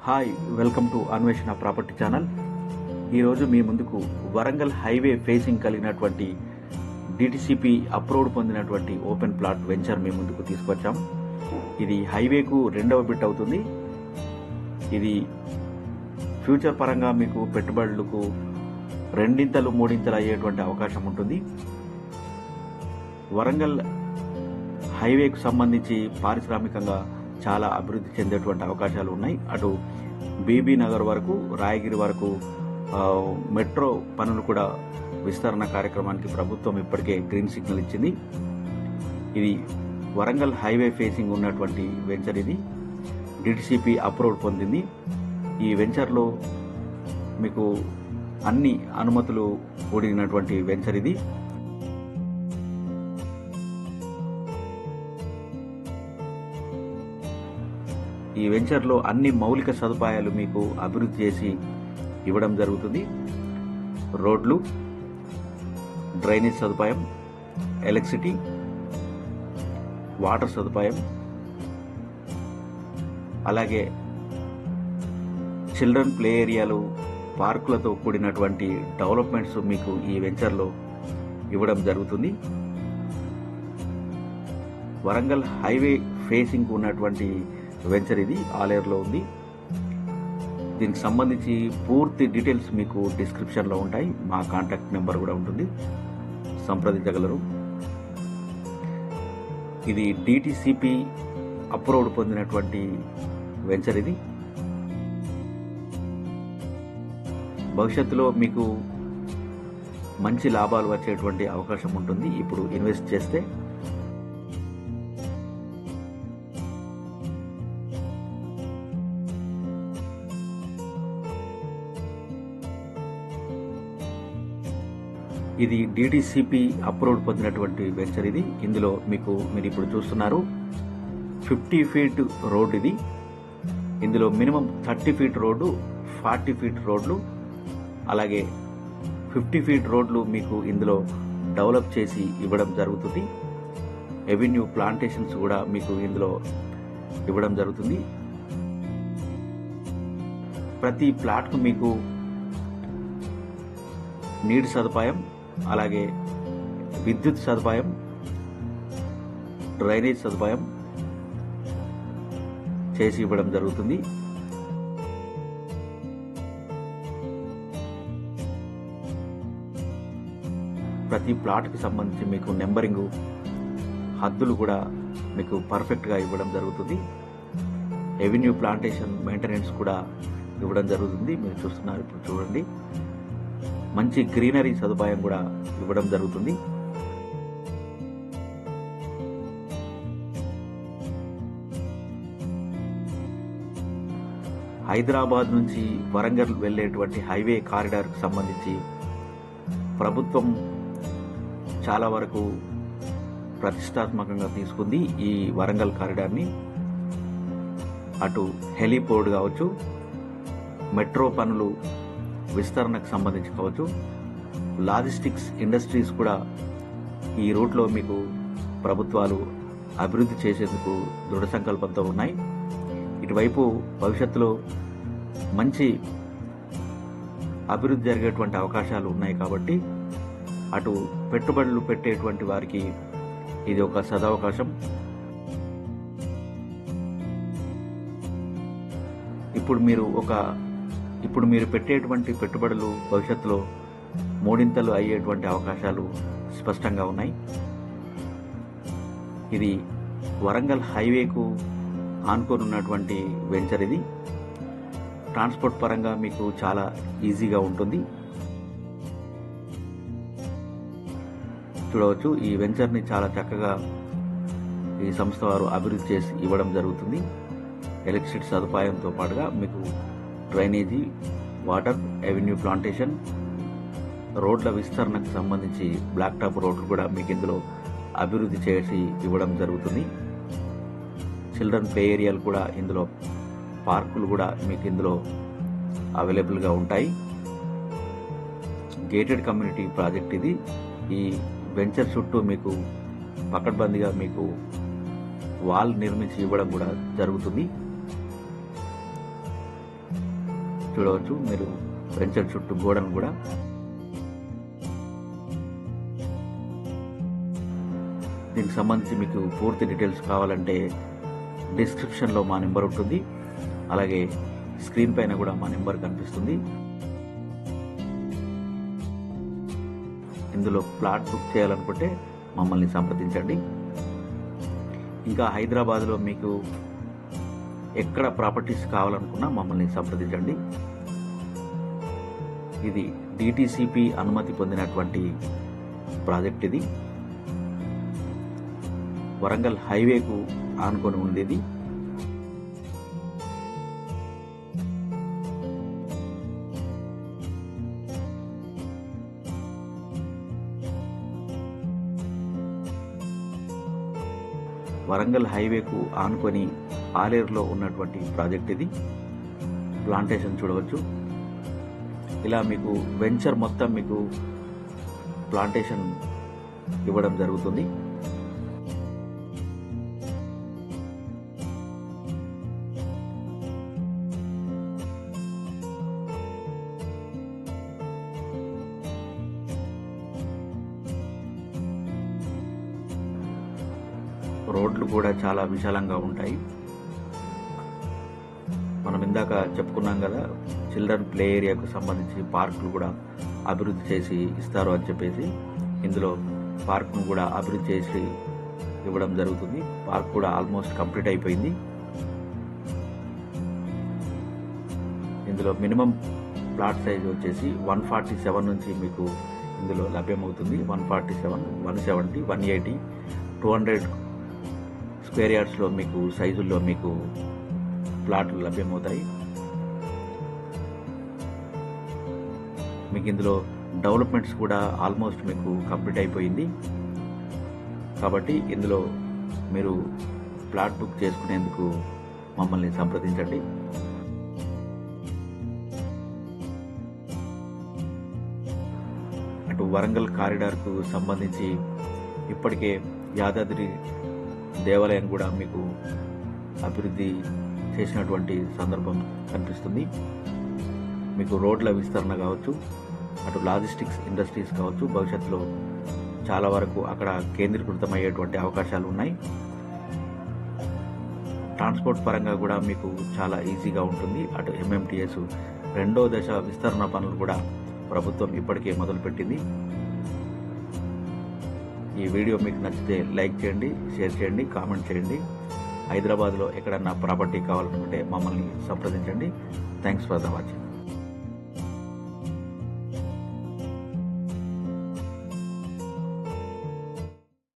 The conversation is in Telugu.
హాయ్, వెల్కమ్ టు అన్వేషణ ప్రాపర్టీ ఛానల్. ఈరోజు మీ ముందుకు వరంగల్ హైవే ఫేసింగ్ కలిగినటువంటి డిటిసిపి అప్రూవ్డ్ పొందినటువంటి ఓపెన్ ప్లాట్ వెంచర్ మీ ముందుకు తీసుకొచ్చాం. ఇది హైవేకు రెండవ బిట్ అవుతుంది. ఇది ఫ్యూచర్ పరంగా మీకు పెట్టుబడులకు రెండింతలు మూడింతలు అయ్యేటువంటి అవకాశం ఉంటుంది. వరంగల్ హైవేకు సంబంధించి పారిశ్రామికంగా చాలా అభివృద్ధి చెందేటువంటి అవకాశాలు ఉన్నాయి. అటు బీబీ నగర్ వరకు, రాయగిరి వరకు మెట్రో పనులు కూడా విస్తరణ కార్యక్రమానికి ప్రభుత్వం ఇప్పటికే గ్రీన్ సిగ్నల్ ఇచ్చింది. ఇది వరంగల్ హైవే ఫేసింగ్ ఉన్నటువంటి వెంచర్. ఇది డిటిసిపి అప్రూవ్డ్ పొందింది. ఈ వెంచర్లో మీకు అన్ని అనుమతులు కూడినటువంటి వెంచర్ ఇది. ఈ వెంచర్లో అన్ని మౌలిక సదుపాయాలు మీకు అభివృద్ధి చేసి ఇవ్వడం జరుగుతుంది. రోడ్లు, డ్రైనేజ్ సదుపాయం, ఎలక్ట్రిసిటీ, వాటర్ సదుపాయం, అలాగే చిల్డ్రన్ ప్లే ఏరియాలు, పార్కులతో కూడినటువంటి డెవలప్మెంట్స్ మీకు ఈ వెంచర్లో ఇవ్వడం జరుగుతుంది. వరంగల్ హైవే ఫేసింగ్ ఉన్నటువంటి వెంచర్ ఇది ఆలేరులో ఉంది. దీనికి సంబంధించి పూర్తి డీటెయిల్స్ మీకు డిస్క్రిప్షన్లో ఉంటాయి. మా కాంటాక్ట్ నెంబర్ కూడా ఉంటుంది, సంప్రదించగలరు. ఇది డిటిసిపి అప్రూవ్డ్ పొందినటువంటి వెంచర్. ఇది భవిష్యత్తులో మీకు మంచి లాభాలు వచ్చేటువంటి అవకాశం ఉంటుంది ఇప్పుడు ఇన్వెస్ట్ చేస్తే. ఇది డిటిసిపి అప్రూవ్డ్ పొందినటువంటి వెంచర్. ఇది ఇందులో మీరు ఇప్పుడు చూస్తున్నారు 50 ఫీట్ రోడ్. ఇది ఇందులో మినిమం 30 ఫీట్ రోడ్డు, 40 ఫీట్ రోడ్లు, అలాగే 50 ఫీట్ రోడ్లు మీకు ఇందులో డెవలప్ చేసి ఇవ్వడం జరుగుతుంది. ఎవెన్యూ ప్లాంటేషన్స్ కూడా మీకు ఇందులో ఇవ్వడం జరుగుతుంది. ప్రతి ప్లాట్కు మీకు నీటి సదుపాయం, అలాగే విద్యుత్ సదుపాయం, డ్రైనేజ్ సదుపాయం చేసి ఇవ్వడం జరుగుతుంది. ప్రతి ప్లాట్కి సంబంధించి మీకు నెంబరింగ్, హద్దులు కూడా మీకు పర్ఫెక్ట్గా ఇవ్వడం జరుగుతుంది. ఎవెన్యూ ప్లాంటేషన్ మెయింటెనెన్స్ కూడా ఇవ్వడం జరుగుతుంది. మీరు చూస్తున్నారు, ఇప్పుడు చూడండి, మంచి గ్రీనరీ సదుపాయం కూడా ఇవ్వడం జరుగుతుంది. హైదరాబాద్ నుంచి వరంగల్ వెళ్ళేటువంటి హైవే కారిడార్కు సంబంధించి ప్రభుత్వం చాలా వరకు ప్రతిష్టాత్మకంగా తీసుకుంది ఈ వరంగల్ కారిడార్ని. అటు హెలీపోర్ట్ కావచ్చు, మెట్రో పనులు విస్తరణకు సంబంధించి కావచ్చు, లాజిస్టిక్స్ ఇండస్ట్రీస్ కూడా ఈ రూట్లో మీకు ప్రభుత్వాలు అభివృద్ధి చేసేందుకు దృఢ సంకల్పంతో ఉన్నాయి. ఇటువైపు భవిష్యత్తులో మంచి అభివృద్ధి జరిగేటువంటి అవకాశాలు ఉన్నాయి. కాబట్టి అటు పెట్టుబడులు పెట్టేటువంటి వారికి ఇది ఒక సదవకాశం. ఇప్పుడు మీరు పెట్టేటువంటి పెట్టుబడులు భవిష్యత్తులో మూడింతలు అయ్యేటువంటి అవకాశాలు స్పష్టంగా ఉన్నాయి. ఇది వరంగల్ హైవేకు ఆనుకోనున్నటువంటి వెంచర్. ఇది ట్రాన్స్పోర్ట్ పరంగా మీకు చాలా ఈజీగా ఉంటుంది. చూడవచ్చు, ఈ వెంచర్ని చాలా చక్కగా ఈ సంస్థ వారు అభివృద్ధి చేసి ఇవ్వడం జరుగుతుంది. ఎలక్ట్రిసిటీ సదుపాయంతో పాటుగా మీకు డ్రైనేజీ, వాటర్, ఎవెన్యూ ప్లాంటేషన్, రోడ్ల విస్తరణకు సంబంధించి బ్లాక్ టాప్ రోడ్లు కూడా మీకు ఇందులో అభివృద్ధి చేసి ఇవ్వడం జరుగుతుంది. చిల్డ్రన్ ప్లే ఏరియాలు కూడా ఇందులో, పార్కులు కూడా మీకు ఇందులో అవైలబుల్గా ఉంటాయి. గేటెడ్ కమ్యూనిటీ ప్రాజెక్ట్ ఇది. ఈ వెంచర్ చుట్టూ మీకు పకడ్బందీగా మీకు వాల్ నిర్మించి ఇవ్వడం కూడా జరుగుతుంది. చూడవచ్చు మీరు వెంచర్ చుట్టూ గోడను కూడా. దీనికి సంబంధించి మీకు పూర్తి డీటెయిల్స్ కావాలంటే డిస్క్రిప్షన్లో మా నెంబర్ ఉంటుంది, అలాగే స్క్రీన్ పైన కూడా మా నెంబర్ కనిపిస్తుంది. ఇందులో ప్లాట్ బుక్ చేయాలనుకుంటే మమ్మల్ని సంప్రదించండి. ఇంకా హైదరాబాద్లో మీకు ఎక్కడ ప్రాపర్టీస్ కావాలనుకున్నా మమ్మల్ని సంప్రదించండి. ఇది డిటిసిపి అనుమతి పొందినటువంటి ప్రాజెక్ట్. ఇది వరంగల్ హైవేకు ఆనుకొని ఉండేది. వరంగల్ హైవేకు ఆనుకొని ఆలేరులో ఉన్నటువంటి ప్రాజెక్ట్ ఇది. ప్లాంటేషన్ చూడవచ్చు. ఇలా మీకు వెంచర్ మొత్తం మీకు ప్లాంటేషన్ ఇవ్వడం జరుగుతుంది. రోడ్లు కూడా చాలా విశాలంగా ఉంటాయి. మనం ఇందాక చెప్పుకున్నాం కదా, చిల్డ్రన్ ప్లే ఏరియాకు సంబంధించి పార్కులు కూడా అభివృద్ధి చేసి ఇస్తారు అని చెప్పేసి, ఇందులో పార్క్ను కూడా అభివృద్ధి చేసి ఇవ్వడం జరుగుతుంది. పార్క్ కూడా ఆల్మోస్ట్ కంప్లీట్ అయిపోయింది. ఇందులో మినిమం ప్లాట్ సైజ్ వచ్చేసి 147 నుంచి మీకు ఇందులో లభ్యమవుతుంది. 147, 170, 180, 200 స్క్వేర్ యార్డ్స్లో మీకు సైజుల్లో మీకు ప్లాట్లు లభ్యమవుతాయి. మీకు ఇందులో డెవలప్మెంట్స్ కూడా ఆల్మోస్ట్ మీకు కంప్లీట్ అయిపోయింది. కాబట్టి ఇందులో మీరు ప్లాట్ బుక్ చేసుకునేందుకు మమ్మల్ని సంప్రదించండి. అటు వరంగల్ కారిడార్కు సంబంధించి ఇప్పటికే యాదాద్రి దేవాలయం కూడా మీకు అభివృద్ధి చేసినటువంటి సందర్భం కనిపిస్తుంది. మీకు రోడ్ల విస్తరణ కావచ్చు, అటు లాజిస్టిక్స్ ఇండస్ట్రీస్ కావచ్చు, భవిష్యత్తులో చాలా వరకు అక్కడ కేంద్రీకృతమయ్యేటువంటి అవకాశాలు ఉన్నాయి. ట్రాన్స్పోర్ట్ పరంగా కూడా మీకు చాలా ఈజీగా ఉంటుంది. అటు ఎంఎంటీఎస్ 2వ దశ విస్తరణ పనులు కూడా ప్రభుత్వం ఇప్పటికే మొదలుపెట్టింది. ఈ వీడియో మీకు నచ్చితే లైక్ చేయండి, షేర్ చేయండి, కామెంట్ చేయండి. హైదరాబాద్లో ఎక్కడన్నా ప్రాపర్టీ కావాలనుకుంటే మమ్మల్ని సంప్రదించండి. Thanks for the watching.